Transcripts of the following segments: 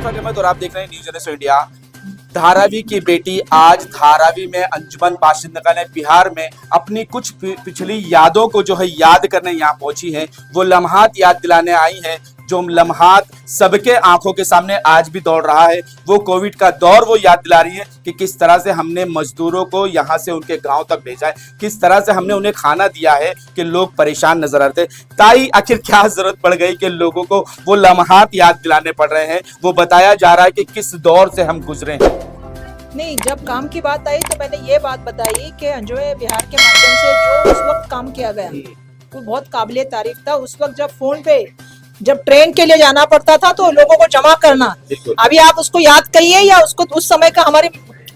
मुस्तफा अहमद और आप देख रहे हैं न्यूज़ जनरेशन इंडिया। धारावी की बेटी आज धारावी में अंजुमन बाशिंदगा ने बिहार में अपनी कुछ पिछली यादों को जो है याद करने यहाँ पहुंची है। वो लम्हात याद दिलाने आई है, जो लम्हात सबके आंखों के सामने आज भी दौड़ रहा है। वो कोविड का दौर वो याद दिला रही है कि किस तरह से हमने मजदूरों को यहाँ से उनके गांव तक भेजा है, किस तरह से हमने उन्हें खाना दिया है कि लोग परेशान नजर आते। ताई आखिर क्या जरूरत पड़ गई कि लोगों को वो लम्हात याद दिलाने पड़ रहे हैं। वो बताया जा रहा है कि किस दौर से हम गुजरे हैं। नहीं, जब काम की बात आई तो मैंने ये बात बताई कि अंजुए बिहार के माध्यम से जो उस वक्त काम किया गया वो बहुत काबिले तारीफ था। उस वक्त जब फोन पे जब ट्रेन के लिए जाना पड़ता था तो लोगों को जमा करना, अभी आप उसको याद करिए या उसको उस समय का हमारी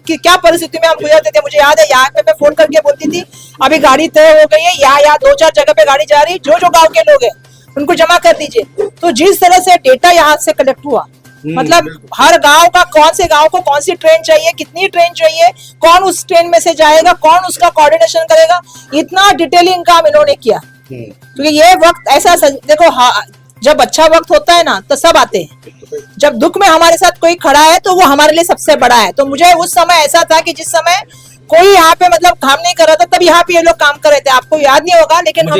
कि क्या परिस्थिति में हम गुजरते थे। मुझे याद है यहाँ पे मैं फोन करके बोलती थी अभी गाड़ी तय हो गई है, यहाँ 2-4 जगह पे गाड़ी जा रही, जो गाँव के लोग हैं उनको जमा कर दीजिए। तो जिस तरह से डेटा यहाँ से कलेक्ट हुआ, मतलब हर गांव का कौन से गांव को कौन सी ट्रेन चाहिए, कितनी ट्रेन चाहिए, कौन उस ट्रेन में से जाएगा, कौन उसका कोऑर्डिनेशन करेगा, इतना डिटेलिंग काम इन्होंने किया। क्योंकि ये वक्त ऐसा देखो, जब अच्छा वक्त होता है ना तो सब आते हैं, जब दुख में हमारे साथ कोई खड़ा है तो वो हमारे लिए सबसे बड़ा है। तो मुझे उस समय ऐसा था कि जिस समय कोई यहाँ पे मतलब काम नहीं कर रहा था, तब यहाँ पे ये लोग काम कर रहे थे। आपको याद नहीं होगा, लेकिन हम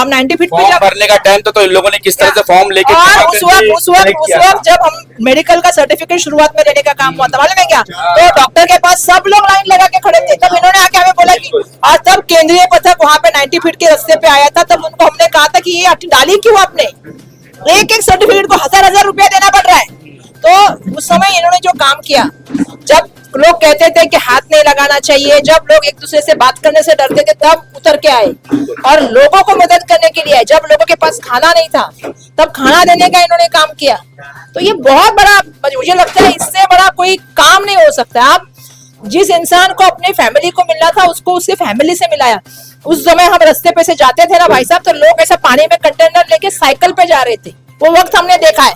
90 फीट पे भरने का टाइम तो इन लोगों ने किस तरह से फॉर्म लेके और उस वक्त जब हम मेडिकल का सर्टिफिकेट शुरुआत में लेने का काम हुआ था, मालूम है क्या, तो डॉक्टर के पास सब लोग लाइन लगा के खड़े थे। तब इन्होंने आके हमें बोला कि, और तब केंद्रीय पथक वहाँ पे 90 फीट के रास्ते पे आया था। तब उनको हमने कहा था कि ये डाली क्यों आपने, एक सर्टिफिकेट को 1000 रुपया देना पड़ रहा है। तो उस समय इन्होंने जो काम किया, जब लोग कहते थे कि हाथ नहीं लगाना चाहिए, जब लोग एक दूसरे से बात करने से डरते थे, तब उतर के आए और लोगों को मदद करने के लिए आए। जब लोगों के पास खाना नहीं था तब खाना देने का इन्होंने काम किया। तो ये बहुत बड़ा, मुझे लगता है इससे बड़ा कोई काम नहीं हो सकता। आप जिस इंसान को अपनी फैमिली को मिलना था उसको उसकी फैमिली से मिलाया। उस समय हम रास्ते पे से जाते थे ना भाई साहब, तो लोग ऐसा पानी में कंटेनर लेके साइकिल पे जा रहे थे। वो वक्त हमने देखा है,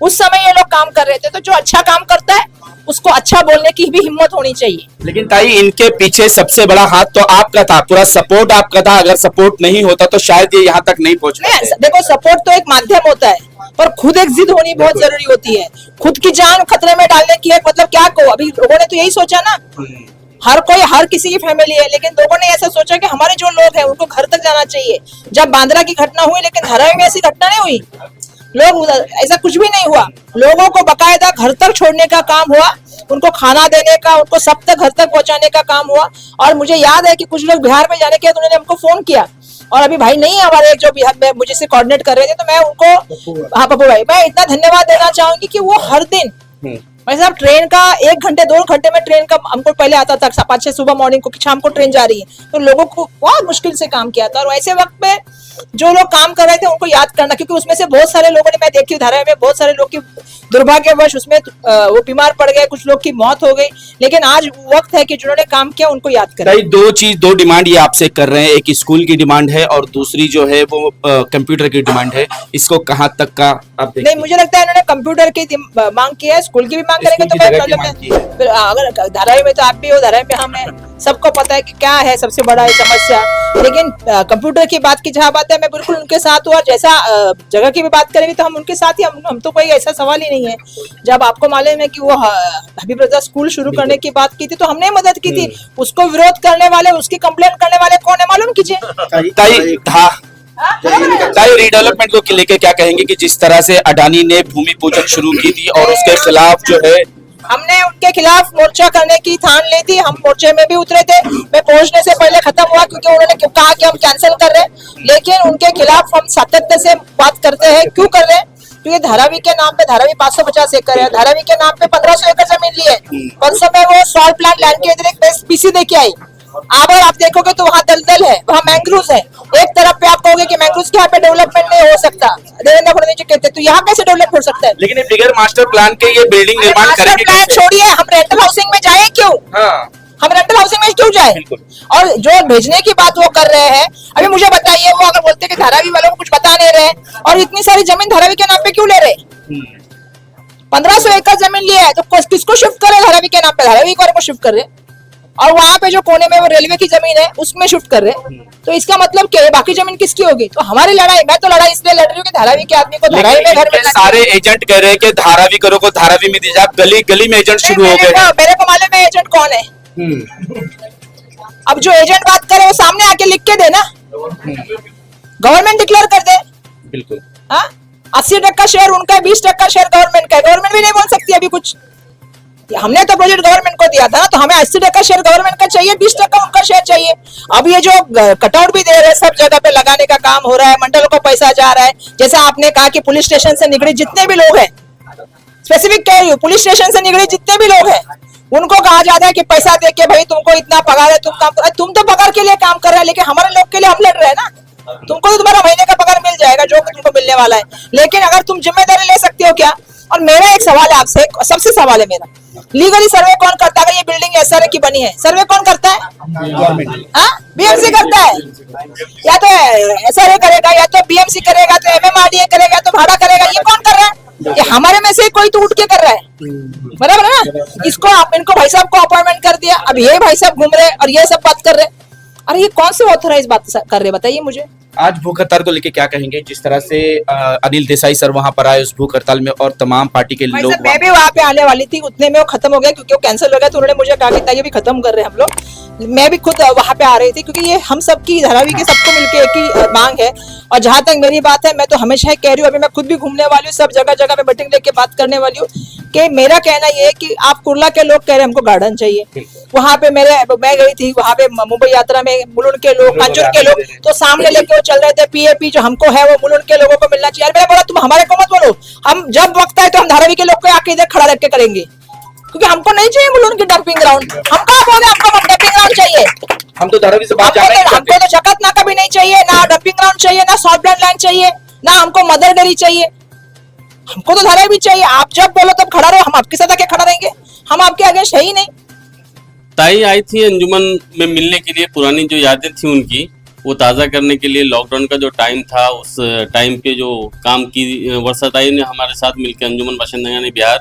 उस समय ये लोग काम कर रहे थे। तो जो अच्छा काम करता है उसको अच्छा बोलने की भी हिम्मत होनी चाहिए। लेकिन ताई, इनके पीछे सबसे बड़ा हाथ तो आपका था, पूरा सपोर्ट आपका था। अगर सपोर्ट नहीं होता तो शायद ये यहाँ तक नहीं पहुंचते। देखो, सपोर्ट तो एक माध्यम होता है, पर खुद एक जिद होनी बहुत जरूरी होती है। खुद की जान खतरे में डालने की एक मतलब क्या को, अभी लोगों ने तो यही सोचा ना, हर कोई हर किसी की फैमिली है, लेकिन लोगों ने ऐसा सोचा कि हमारे जो लोग हैं उनको घर तक जाना चाहिए। जब बांद्रा की घटना हुई, लेकिन धारावी में ऐसी घटना नहीं हुई, लोग ऐसा कुछ भी नहीं हुआ। लोगों को बकायदा घर तक छोड़ने का काम हुआ, उनको खाना देने का, उनको सब तक घर तक पहुंचाने का काम हुआ। और मुझे याद है कि कुछ लोग बिहार में जाने के बाद उन्होंने हमको फोन किया, और अभी भाई नहीं है हमारे जो बिहार में मुझे से कोऑर्डिनेट कर रहे थे, तो मैं उनको, हाँ पप्पू भाई, मैं इतना धन्यवाद देना चाहूंगी कि वो हर दिन भाई साहब ट्रेन का 1 घंटे 2 घंटे में ट्रेन का हमको पहले आता था 5-6 सुबह मॉर्निंग को, शाम को ट्रेन जा रही है, तो लोगों को बहुत मुश्किल से काम किया था। और ऐसे वक्त में जो लोग काम कर रहे थे उनको याद करना, क्योंकि उसमें से बहुत सारे लोगों ने, मैं देखी धारावी में बहुत सारे लोग की दुर्भाग्यवश उसमें वो बीमार पड़ गए, कुछ लोग की मौत हो गई। लेकिन आज वक्त है कि जिन्होंने काम किया उनको याद करें। दो डिमांड ये आपसे कर रहे हैं, एक स्कूल की डिमांड है और दूसरी जो है वो कंप्यूटर की डिमांड है। इसको कहाँ तक का आप नहीं, मुझे लगता है इन्होंने कंप्यूटर की मांग की है, स्कूल की भी मांग करेंगे तो मैं प्रॉब्लम है। अगर धारावी में तो आप भी हो, धारावी में हम हैं, सबको पता है कि क्या है सबसे बड़ा समस्या। लेकिन कंप्यूटर की बात की जहाँ बात है, मैं बिल्कुल उनके साथ हूँ। और जैसा जगह की भी बात करेंगे तो हम उनके साथ ही, हम तो कोई ऐसा सवाल ही नहीं है। जब आपको मालूम है कि वो हबीब रजा स्कूल शुरू करने की बात की थी तो हमने मदद की थी। उसको विरोध करने वाले, उसकी कंप्लेंट करने वाले कौन है मालूम कीजिए। ताई, रीडेवलपमेंट को लेकर क्या कहेंगे कि जिस तरह से अडानी ने भूमि पूजन शुरू की थी और उसके खिलाफ जो है, हमने उनके खिलाफ मोर्चा करने की ठान ली थी। हम मोर्चे में भी उतरे थे, मैं पहुंचने से पहले खत्म हुआ, क्योंकि उन्होंने कहा कि हम कैंसिल कर रहे हैं। लेकिन उनके खिलाफ हम सातत्य से बात करते हैं। क्यों कर रहे हैं? क्योंकि धारावी के नाम पे, धारावी 550 एकड़ है, धारावी के नाम पे 1500 एकड़ जमीन ली है। उस समय वो सॉल्ट प्लांट लैंड के अतिरिक्त पीसी देके आई। अब आप देखोगे तो वहाँ दलदल है, वहाँ मैंग्रोव है। एक तरफ पे आप कहोगे कि मैंग्रोव के यहाँ पे डेवलपमेंट नहीं हो सकता, देवेंद्र फडणवीस जी कहते, तो यहाँ कैसे डेवलप हो सकता है? लेकिन बिगर मास्टर प्लान के ये बिल्डिंग निर्माण करेंगे प्लान छोड़िए, हम रेंटल हाउसिंग में जाए क्यों? हम रेंटल हाउसिंग में क्यों जाए? और जो भेजने की बात वो कर रहे हैं, अभी मुझे बताइए, वो अगर बोलते कि धारावी वालों को कुछ बता नहीं रहे और इतनी सारी जमीन धारावी के नाम पे क्यों ले रहे? 1500 एकड़ जमीन लिया है तो किसको शिफ्ट करे? धारावी के नाम पे धारावी वालों को शिफ्ट कर रहे। और वहां पे जो कोने में वो रेलवे की जमीन है उसमें शिफ्ट कर रहे हैं। तो इसका मतलब क्या है, बाकी जमीन किसकी होगी? तो हमारी लड़ाई, मैं तो लड़ाई इसलिए लड़ रही हूँ कि धारावी के आदमी को धारावी में घर में सारे एजेंट कह रहे हैं कि धारावी करो को धारावी में दीजिए, आप गली गली में एजेंट शुरू हो गए। मेरे को मालूम है एजेंट कौन है। अब जो एजेंट बात करे वो सामने आके लिख के दे ना, गवर्नमेंट डिक्लेयर कर दे। बिल्कुल। हाँ, 80% शेयर उनका है, 20% शेयर गवर्नमेंट का है। गवर्नमेंट भी नहीं बोल सकती अभी कुछ। हमने तो प्रोजेक्ट गवर्नमेंट को दिया था ना, तो हमें 80% शेयर गवर्नमेंट का चाहिए, 20% उनका शेयर चाहिए। अब ये जो कटआउट भी दे रहे हैं, सब जगह पे लगाने का काम हो रहा है, मंडल को पैसा जा रहा है। जैसा आपने कहा कि पुलिस स्टेशन से निकले जितने भी लोग हैं, स्पेसिफिक कह रही हूँ, पुलिस स्टेशन से निकले जितने भी लोग हैं, उनको कहा जाता है कि पैसा दे के भाई तुमको इतना पगार है, तुम काम कर। तुम तो पगार के लिए काम कर रहे हैं, लेकिन हमारे लोग के लिए हम लड़ रहे हैं ना। तुमको तो तुम्हारा महीने का पगार मिल जाएगा जो तुमको मिलने वाला है, लेकिन अगर तुम जिम्मेदारी ले सकते हो क्या? और मेरा एक सवाल है आपसे, सबसे सवाल है मेरा, लीगली सर्वे कौन करता है? ये बिल्डिंग एसआरए की बनी है, सर्वे कौन करता है? बीएमसी करता है। या तो एसआरए करेगा, या तो बीएमसी करेगा, तो एमएमआरडीए करेगा, या तो भाड़ा करेगा। ये कौन कर रहा है? ये हमारे में से कोई तो उठ के कर रहा है, बराबर है ना? इसको आप इनको भाई साहब को अपॉइंटमेंट कर दिया, अब ये भाई साहब घूम रहे और ये सब बात कर रहे। अरे ये कौन से ऑथराइज बात कर रहे, बताइए मुझे। आज भूख हड़ताल को लेके क्या कहेंगे? जिस तरह से अनिल देसाई सर वहां पर आए उस भूख हड़ताल में और तमाम पार्टी के लोग, मैं भी वहां पे आने वाली थी, उतने में वो खत्म हो गया क्योंकि वो कैंसिल हो गया। तो उन्होंने मुझे कहा कि ताकि भी खत्म कर रहे हैं हम लोग। मैं भी खुद वहां पे आ रही थी क्योंकि ये हम सबकी, धारावी की सबको मिलकर एक ही मांग है। और जहां तक मेरी बात है, मैं तो हमेशा ही कह रही हूँ, अभी मैं खुद भी घूमने वाली हूँ, सब जगह जगह में मीटिंग लेके बात करने वाली हूँ कि मेरा कहना ये है कि आप कुर्ला के लोग कह रहे हैं हमको गार्डन चाहिए। वहां पे मैं गई थी, वहां पे मुंबई यात्रा में मुलुंड के लोग, कंजूर के लोग तो सामने लेके वो चल रहे थे, पीएपी जो हमको है वो मुलुंड के लोगों को मिलना चाहिए। मैंने बोला तुम हमारे को मत बोलो, हम जब वक्त है तो हम धारावी के लोग को आके इधर खड़ा रख के करेंगे, क्योंकि हमको नहीं चाहिए मुलुंड की डंपिंग ग्राउंड। हम कहा बोले हमको डंपिंग ग्राउंड चाहिए? हम तो धारावी से बात कर रहे हैं। हमको तो शकत नाका भी नहीं चाहिए, ना डंपिंग ग्राउंड चाहिए, ना सॉफ्ट लैंड चाहिए, ना हमको मदर डेयरी चाहिए। हमको तो धारावी भी चाहिए। आप जब बोलो तब खड़ा रहो, हम आपके साथ आके खड़ा रहेंगे, हम आपके अगेंस्ट है ही नहीं। ताई आई थी अंजुमन में मिलने के लिए, पुरानी जो यादें थी उनकी वो ताज़ा करने के लिए। लॉकडाउन का जो टाइम था उस टाइम पे जो काम की वर्षा ताई ने हमारे साथ मिलकर, अंजुमन बाशिंदा ने बिहार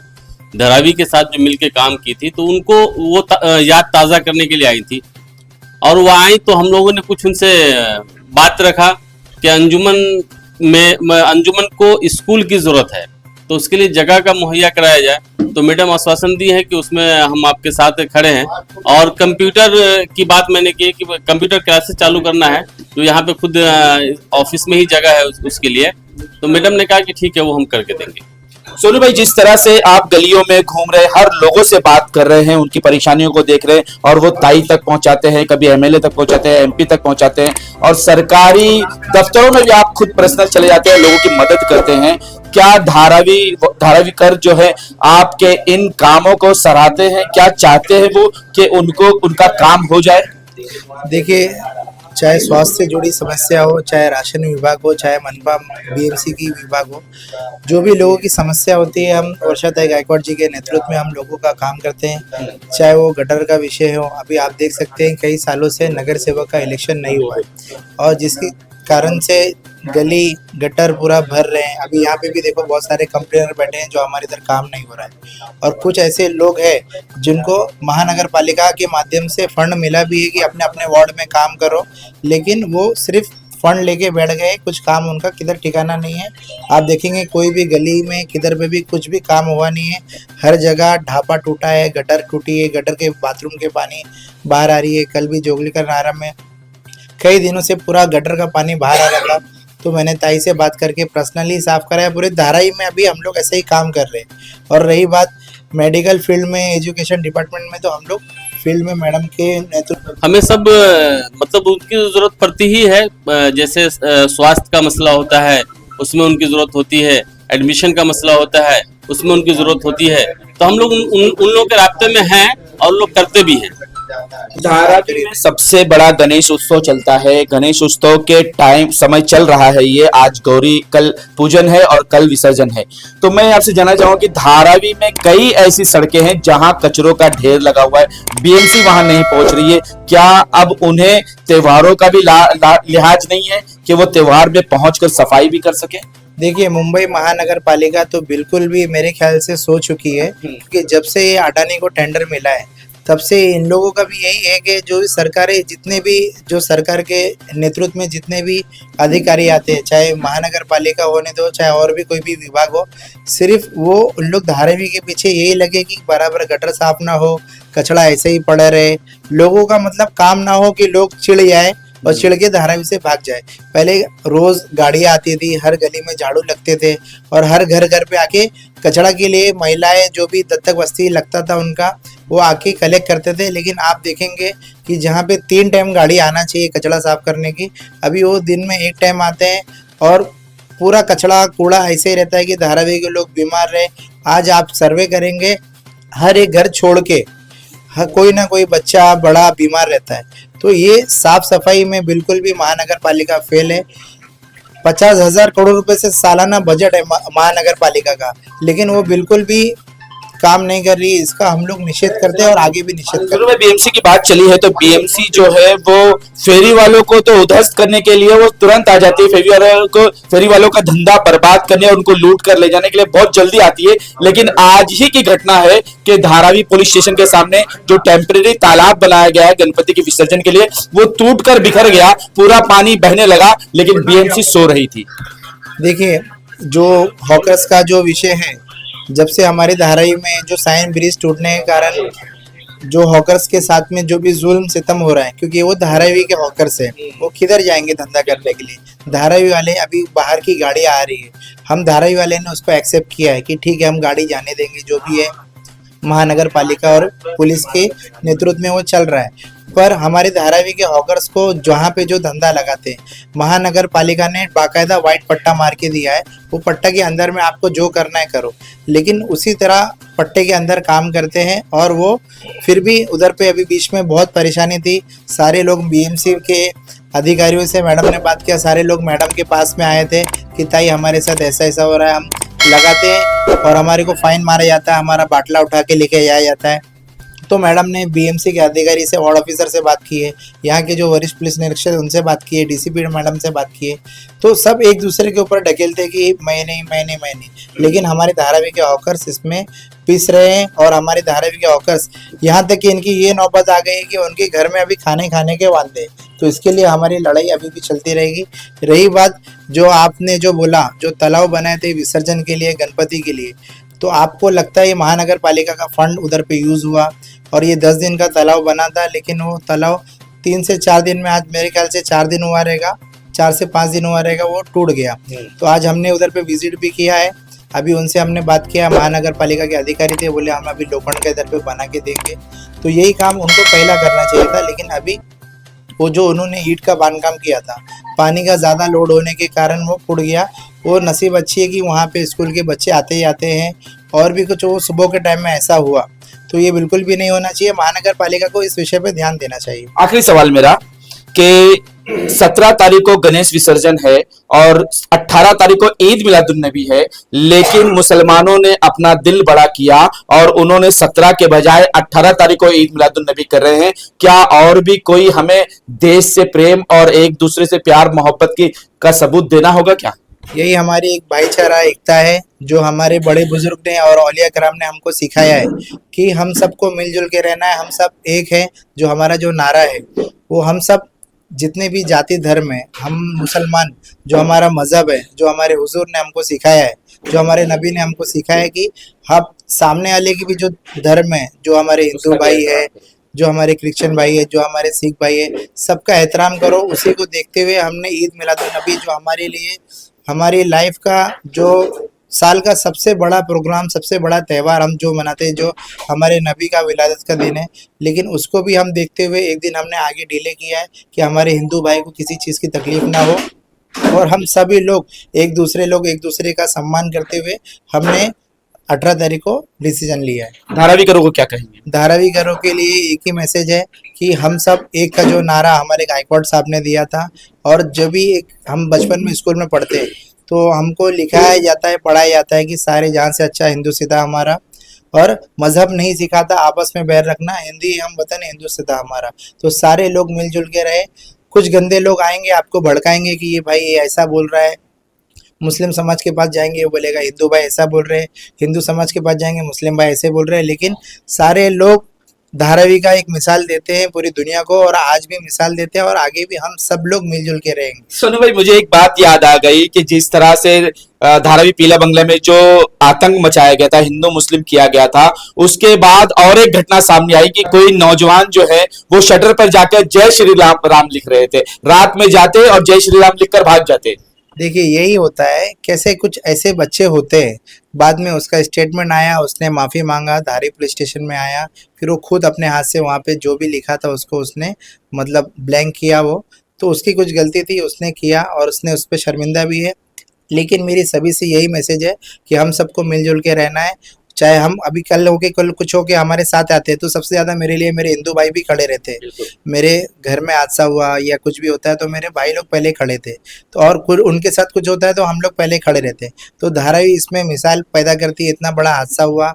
धारावी के साथ जो मिलके काम की थी, तो उनको वो याद ताज़ा करने के लिए आई थी। और वो आई तो हम लोगों ने कुछ उनसे बात रखा कि अंजुमन को स्कूल की ज़रूरत है, तो उसके लिए जगह का मुहैया कराया जाए। तो मैडम आश्वासन दी है कि उसमें हम आपके साथ खड़े हैं। और कंप्यूटर की बात मैंने की कि कंप्यूटर क्लासेस चालू करना है, जो यहाँ पे खुद ऑफिस में ही जगह है उसके लिए। तो मैडम ने कहा कि ठीक है, वो हम करके देंगे। सोनू भाई, जिस तरह से आप गलियों में घूम रहे, हर लोगों से बात कर रहे हैं, उनकी परेशानियों को देख रहे हैं और वो ताई तक पहुंचाते हैं, कभी एमएलए तक पहुंचाते हैं, एमपी तक पहुंचाते हैं और सरकारी दफ्तरों में भी आप खुद पर्सनल चले जाते हैं, लोगों की मदद करते हैं। क्या धारावी कर जो है आपके इन कामों को सराहते हैं? क्या चाहते हैं वो कि उनको उनका काम हो जाए? देखिए, चाहे स्वास्थ्य से जुड़ी समस्या हो, चाहे राशन विभाग हो, चाहे मनपा बीएमसी की विभाग हो, जो भी लोगों की समस्या होती है, हम वर्षाताई गायकवाड़ जी के नेतृत्व में हम लोगों का काम करते हैं। चाहे वो गटर का विषय हो, अभी आप देख सकते हैं कई सालों से नगर सेवक का इलेक्शन नहीं हुआ है और जिसके कारण से गली गटर पूरा भर रहे हैं। अभी यहाँ पे भी देखो बहुत सारे कंप्लेनर बैठे हैं जो हमारे इधर काम नहीं हो रहा है। और कुछ ऐसे लोग हैं जिनको महानगर पालिका के माध्यम से फंड मिला भी है कि अपने अपने वार्ड में काम करो, लेकिन वो सिर्फ फंड लेके बैठ गए, कुछ काम उनका किधर ठिकाना नहीं है। आप देखेंगे कोई भी गली में किधर पे भी कुछ भी काम हुआ नहीं है। हर जगह ढापा टूटा है, गटर टूटी है, गटर के बाथरूम के पानी बाहर आ रही है। कल भी जोगली का नारा में कई दिनों से पूरा गटर का पानी बाहर आ रहा था, तो मैंने ताई से बात करके पर्सनली साफ कराया। पूरे धारावी में अभी हम लोग ऐसे ही काम कर रहे हैं। और रही बात मेडिकल फील्ड में, एजुकेशन डिपार्टमेंट में, तो हम लोग फील्ड में मैडम के नेतृत्व हमें सब मतलब उनकी जरूरत पड़ती ही है। जैसे स्वास्थ्य का मसला होता है उसमें उनकी जरूरत होती है, एडमिशन का मसला होता है उसमें उनकी जरूरत होती है। तो हम लोग उन लोगों के रास्ते में हैं और लोग करते भी हैं। धारावी में सबसे बड़ा गणेश उत्सव चलता है। गणेश उत्सव के समय चल रहा है ये। आज गौरी, कल पूजन है और कल विसर्जन है। तो मैं आपसे जानना चाहूंगा कि धारावी में कई ऐसी सड़कें हैं जहां कचरों का ढेर लगा हुआ है, बीएमसी वहां नहीं पहुंच रही है। क्या अब उन्हें त्योहारों का भी लिहाज नहीं है कि वो त्योहार में पहुंचकर सफाई भी कर सके? देखिए, मुंबई महानगर पालिका तो बिल्कुल भी मेरे ख्याल से सो चुकी है कि जब से ये अडानी को टेंडर मिला है तब से इन लोगों का भी यही है कि जो सरकारें जितने भी जो सरकार के नेतृत्व में जितने भी अधिकारी आते हैं, चाहे महानगर पालिका होने दो, चाहे और भी कोई भी विभाग हो, सिर्फ वो उन लोग धारावी के पीछे यही लगे कि बराबर गटर साफ ना हो, कचरा ऐसे ही पड़ा रहे, लोगों का मतलब काम ना हो कि लोग चिढ़ जाए और चिढ़ के धारावी से भाग जाए। पहले रोज गाड़ियाँ आती थी, हर गली में झाड़ू लगते थे और हर घर घर पे आके कचरा के लिए महिलाएं जो भी दत्तक बस्ती लगता था उनका, वो आके कलेक्ट करते थे। लेकिन आप देखेंगे कि जहाँ पे 3 टाइम गाड़ी आना चाहिए कचरा साफ करने की, अभी वो दिन में 1 टाइम आते हैं और पूरा कचरा कूड़ा ऐसे ही रहता है कि धारावी के लोग बीमार रहे। आज आप सर्वे करेंगे, हर एक घर छोड़ के कोई ना कोई बच्चा बड़ा बीमार रहता है। तो ये साफ सफाई में बिल्कुल भी महानगर पालिका फेल है। 50,000 करोड़ रुपए से सालाना बजट है महानगर पालिका का, लेकिन वो बिल्कुल भी काम नहीं कर रही। इसका हम लोग निषेध करते हैं और आगे भी निषेध चलो करेंगे। भाई, बीएमसी की बात चली है तो बीएमसी जो है वो फेरी वालों को तो उध्वस्त करने के लिए वो तुरंत आ जाती है। फेरी वालों का धंधा बर्बाद करने और उनको लूट कर ले जाने के लिए बहुत जल्दी आती है। लेकिन आज ही की घटना है कि धारावी पुलिस स्टेशन के सामने जो टेम्परेरी तालाब बनाया गया है गणपति के विसर्जन के लिए, वो टूट कर बिखर गया, पूरा पानी बहने लगा, लेकिन बीएमसी सो रही थी। देखिए, जो हॉकर्स का जो विषय है, जब से हमारे धारावी में जो साइन ब्रिज टूटने के कारण जो हॉकर्स के साथ में जो भी जुल्म सितम हो रहा है, क्योंकि वो धारावी के हॉकर्स है, वो किधर जाएंगे धंधा करने के लिए। धारावी वाले अभी बाहर की गाड़ी आ रही है, हम धारावी वाले ने उसको एक्सेप्ट किया है कि ठीक है हम गाड़ी जाने देंगे, जो भी है महानगर पालिका और पुलिस के नेतृत्व में वो चल रहा है। पर हमारे धारावी के हॉकर्स को जहाँ पे जो धंधा लगाते हैं, महानगर पालिका ने बाकायदा वाइट पट्टा मार के दिया है। वो पट्टा के अंदर में आपको जो करना है करो, लेकिन उसी तरह पट्टे के अंदर काम करते हैं। और वो फिर भी उधर पे अभी बीच में बहुत परेशानी थी, सारे लोग बीएमसी के अधिकारियों से मैडम ने बात किया, सारे लोग मैडम के पास में आए थे कि ताई हमारे साथ ऐसा ऐसा हो रहा है, हम लगाते हैं और हमारे को फाइन मारा जाता है, हमारा बाटला उठा के लेके जाया जाता है। तो मैडम ने बीएमसी के अधिकारी से, वार्ड ऑफिसर से बात की है, यहाँ के जो वरिष्ठ पुलिस निरीक्षक उनसे बात की है, डीसीपी मैडम से बात की है। तो सब एक दूसरे के ऊपर ढकेलते कि मैं नहीं, लेकिन हमारे धारावी के हॉकर्स इसमें पिस रहे हैं। और हमारे धारावी के हॉकर्स यहाँ तक कि इनकी ये नौबत आ गई है कि उनके घर में अभी खाने के वादे हैं। तो इसके लिए हमारी लड़ाई अभी भी चलती रहेगी। रही बात जो आपने जो बोला, जो तालाब बनाए थे विसर्जन के लिए, गणपति के लिए, तो आपको लगता है ये महानगर पालिका का फंड उधर पे यूज हुआ और ये 10 दिन का तालाब बना था, लेकिन वो तालाब 3 से 4 दिन में, आज मेरे ख्याल से 4 दिन हुआ रहेगा, 4 से 5 दिन हुआ रहेगा, वो टूट गया। तो आज हमने उधर पे विजिट भी किया है, अभी उनसे हमने बात किया, महानगर पालिका के अधिकारी थे, बोले हम अभी लोखंड के इधर पे बना के देंगे। तो यही काम उनको पहला करना चाहिए था, लेकिन अभी वो जो उन्होंने ईंट का बांधकाम किया था, पानी का ज़्यादा लोड होने के कारण वो फूट गया। वो नसीब अच्छी है कि वहाँ पे स्कूल के बच्चे आते ही आते हैं, और भी कुछ वो सुबह के टाइम में ऐसा हुआ, तो ये बिल्कुल भी नहीं होना चाहिए। महानगर पालिका को इस विषय पे ध्यान देना चाहिए। आखिरी सवाल मेरा कि 17 तारीख को गणेश विसर्जन है और 18 तारीख को ईद मिलादुन्नबी है, लेकिन मुसलमानों ने अपना दिल बड़ा किया और उन्होंने 17 के बजाय 18 तारीख को ईद मिलादुन्नबी कर रहे हैं। क्या और भी कोई हमें देश से प्रेम और एक दूसरे से प्यार मोहब्बत की का सबूत देना होगा क्या? यही हमारी एक भाईचारा एकता है, जो हमारे बड़े बुजुर्ग ने और औलिया कराम ने हमको सिखाया है कि हम सबको मिलजुल के रहना है, हम सब एक है। जो हमारा जो नारा है, वो हम सब जितने भी जाति धर्म है, हम मुसलमान, जो हमारा मजहब है, जो हमारे हुजूर ने हमको सिखाया है, जो हमारे नबी ने हमको सिखाया है कि हम सामने वाले की भी जो धर्म है, जो हमारे हिंदू भाई है, जो हमारे क्रिश्चियन भाई है, जो हमारे सिख भाई है, सबका एहतराम करो। उसी को देखते हुए हमने ईद मिलादुन्नबी, जो हमारे लिए हमारी लाइफ का जो साल का सबसे बड़ा प्रोग्राम, सबसे बड़ा त्यौहार हम जो मनाते हैं, जो हमारे नबी का विलादत का दिन है, लेकिन उसको भी हम देखते हुए एक दिन हमने आगे डिले किया है कि हमारे हिंदू भाई को किसी चीज़ की तकलीफ ना हो, और हम सभी लोग एक दूसरे का सम्मान करते हुए हमने 18 तारीख को डिसीजन लिया है। धारावी करो को क्या कहेंगे? धारावी घरों के लिए एक ही मैसेज है कि हम सब एक का जो नारा हमारे गायकवाड़ साहब ने दिया था, और जब भी एक हम बचपन में स्कूल में पढ़ते तो हमको लिखाया जाता है, पढ़ाया जाता है कि सारे जहां से अच्छा हिंदू सीधा हमारा, और मजहब नहीं सिखाता आपस में बैर रखना, हिंदी हम वतन हिंदू सीधा हमारा। तो सारे लोग मिलजुल के रहे। कुछ गंदे लोग आएंगे, आपको भड़काएंगे कि ये भाई ये ऐसा बोल रहा है, मुस्लिम समाज के पास जाएंगे वो बोलेगा हिंदू भाई ऐसा बोल रहे हैं, हिंदू समाज के पास जाएंगे मुस्लिम भाई ऐसे बोल रहे हैं, लेकिन सारे लोग धारावी का एक मिसाल देते हैं पूरी दुनिया को, और आज भी मिसाल देते हैं, और आगे भी हम सब लोग मिलजुल के रहेंगे। सोनू भाई, मुझे एक बात याद आ गई कि जिस तरह से धारावी पीला बंगले में जो आतंक मचाया गया था, हिंदू मुस्लिम किया गया था, उसके बाद और एक घटना सामने आई कि कोई नौजवान जो है वो शटर पर जाकर जय श्री राम लिख रहे थे, रात में जाते और जय श्री राम लिखकर भाग जाते। देखिए यही होता है, कैसे कुछ ऐसे बच्चे होते हैं। बाद में उसका स्टेटमेंट आया, उसने माफी मांगा, धारी पुलिस स्टेशन में आया, फिर वो खुद अपने हाथ से वहाँ पे जो भी लिखा था उसको उसने मतलब ब्लैंक किया। वो तो उसकी कुछ गलती थी, उसने किया और उसने उस पर शर्मिंदा भी है। लेकिन मेरी सभी से यही मैसेज है कि हम सबको मिलजुल के रहना है। चाहे हम अभी कल होके कल कुछ होके हमारे साथ आते हैं तो सबसे ज्यादा मेरे लिए मेरे हिंदू भाई भी खड़े रहते हैं। मेरे घर में हादसा हुआ या कुछ भी होता है तो मेरे भाई लोग पहले खड़े थे, तो और उनके साथ कुछ होता है तो हम लोग पहले खड़े रहते हैं। तो धारावी इसमें मिसाल पैदा करती है। इतना बड़ा हादसा हुआ,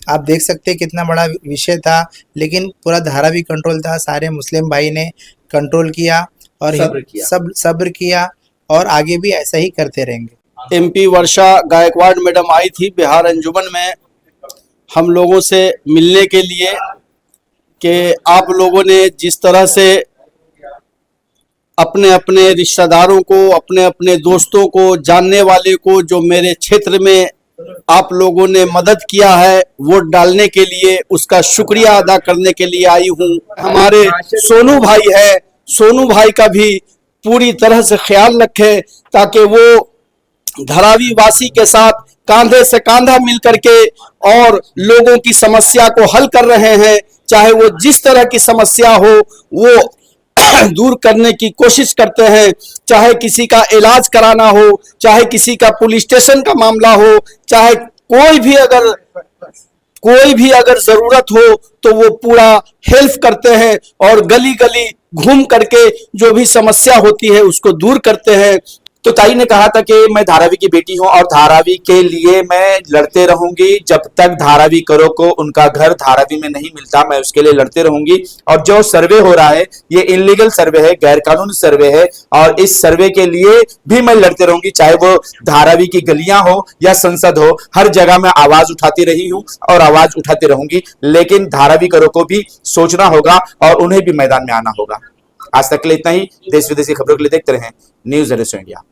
आप देख सकते हैं कितना बड़ा विषय था, लेकिन पूरा धारावी कंट्रोल था। सारे मुस्लिम भाई ने कंट्रोल किया और सब सब्र किया और आगे भी ऐसा ही करते रहेंगे। MP वर्षा गायकवाड़ मैडम आई थी बिहार अंजुमन में हम लोगों से मिलने के लिए कि आप लोगों ने जिस तरह से अपने अपने रिश्तेदारों को, अपने अपने दोस्तों को, जानने वाले को जो मेरे क्षेत्र में आप लोगों ने मदद किया है वोट डालने के लिए, उसका शुक्रिया अदा करने के लिए आई हूँ। हमारे सोनू भाई है, सोनू भाई का भी पूरी तरह से ख्याल रखें ताकि वो धारावी वासी के साथ कांधे से कांधा मिल करके और लोगों की समस्या को हल कर रहे हैं। चाहे वो जिस तरह की समस्या हो वो दूर करने की कोशिश करते हैं। चाहे किसी का इलाज कराना हो, चाहे किसी का पुलिस स्टेशन का मामला हो, चाहे कोई भी अगर जरूरत हो तो वो पूरा हेल्प करते हैं और गली गली घूम करके जो भी समस्या होती है उसको दूर करते हैं। तो ताई ने कहा था कि मैं धारावी की बेटी हूं और धारावी के लिए मैं लड़ते रहूंगी जब तक धारावी करो को उनका घर धारावी में नहीं मिलता, मैं उसके लिए लड़ते रहूंगी। और जो सर्वे हो रहा है ये इलीगल सर्वे है, गैर कानूनी सर्वे है, और इस सर्वे के लिए भी मैं लड़ते रहूंगी, चाहे वो धारावी की गलियां हो या संसद हो, हर जगह मैं आवाज उठाती रही हूं और आवाज उठाती रहूंगी। लेकिन धारावी करो को भी सोचना होगा और उन्हें भी मैदान में आना होगा। आज तक के लिए इतना ही। देश विदेश की खबरों के लिए देखते रहें न्यूज़ 18 इंडिया।